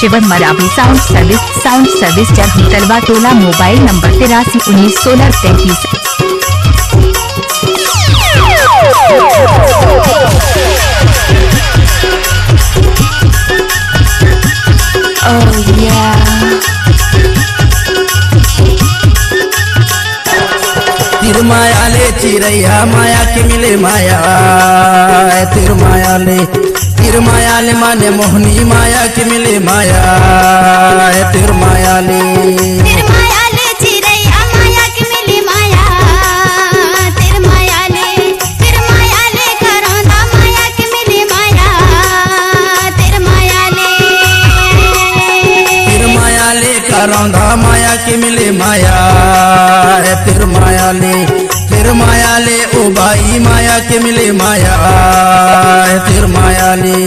Shivam Maravi sound service चरही तलवा टोला। Mobile number 83191633। माया ले चिरैया माया के मिले माया तिर माया ले माने मोहनी माया के मिले माया तिर माया ले चिरैया माया के मिले माया तिर माया ले करौंदा माया के मिले माया तिर माया ले करौंदा माया के मिले माया तिर माया ले ओ बाई माया के मिले माया तिर माया ले।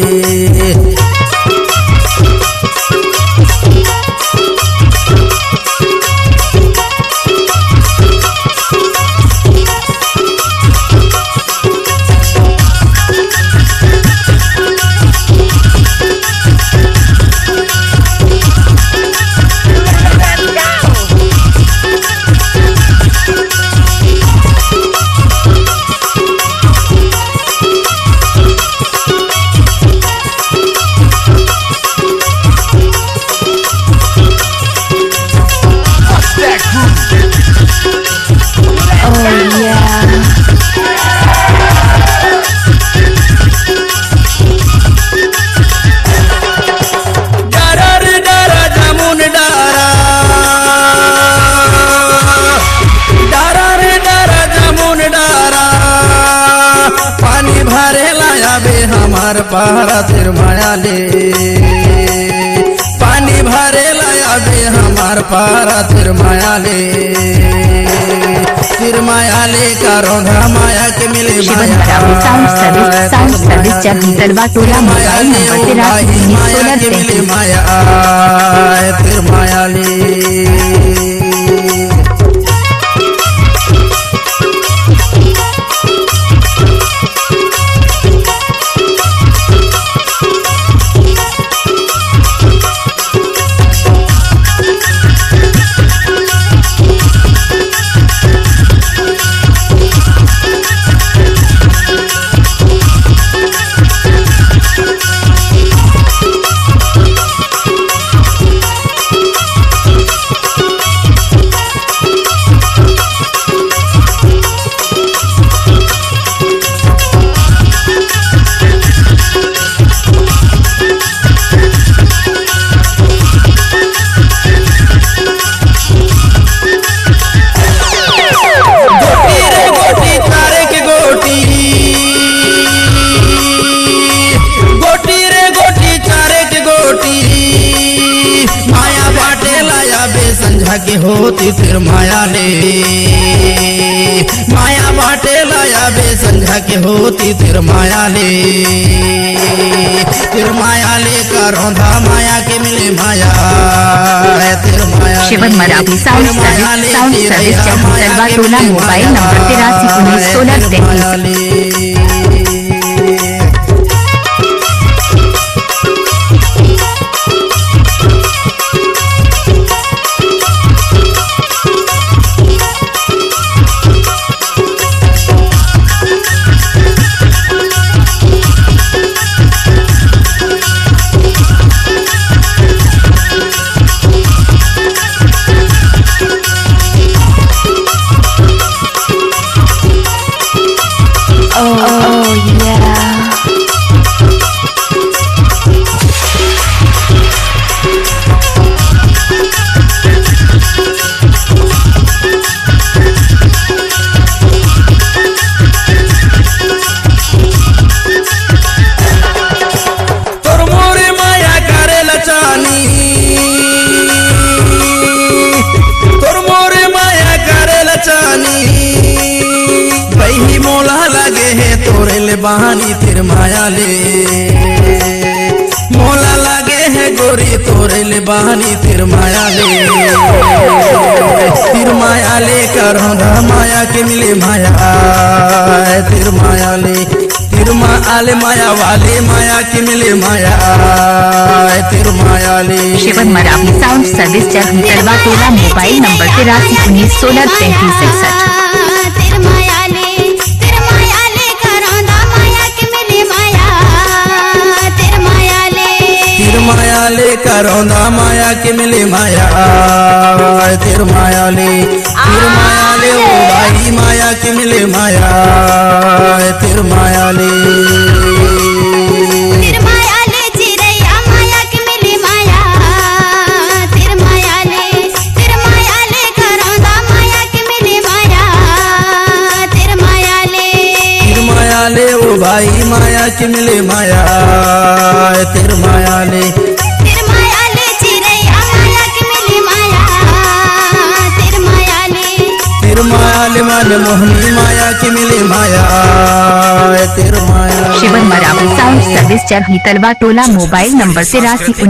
हमार पहाड़ा तिर माया ले पानी भरे लाया बे हमार पहाड़ा तिर माया ले करौंदा माया के मिले माया साउंड सर्विस चरही तलवा टोला। Mobile number 83191633। माया तिर माया ले। के होती तिर माया ले माया बाटे लाया बे संझा के होती तिर माया ले करौंदा माया के मिले माया तिर माया। शिवम मरावी साउंड सर्विस चरही तलवा टोला। Mobile number 83191633। बहानी तिर माया ले मोला लगे है गोरी तोरे ले बहानी तिर माया ले करौंदा माया के मिले माया तिर माया ले। तिरमा आले माया वाले माया की मिले माया तिरमा आले। शिवन मराठी साउंड सर्विस चरही तलवा टोला मोबाइल नंबर 8319163361। तिरमायाले तिरमायाले करौंदा माया के मिले माया तिरमायाले तिरमायाले करौंदा माया के मिले माया तिरमायाले तिरमायाले ओ भाई माया के मिले माया तिरमायाले तिरमायाले चिरैया माया के मिले माया तिरमायाले तिरमायाले करौंदा माया के मिले माया तिरमायाले तिरमायाले ओ भाई माया के मिले माया तिरमायाले तिरमायाले चिरैया माया के मिले माया तिरमायाले तिरमायाले माने मोहनी माया के मिले माया तिरमायाले। शिवन मराठी साउंड सर्विस चरही तलवा टोला मोबाइल नंबर 8319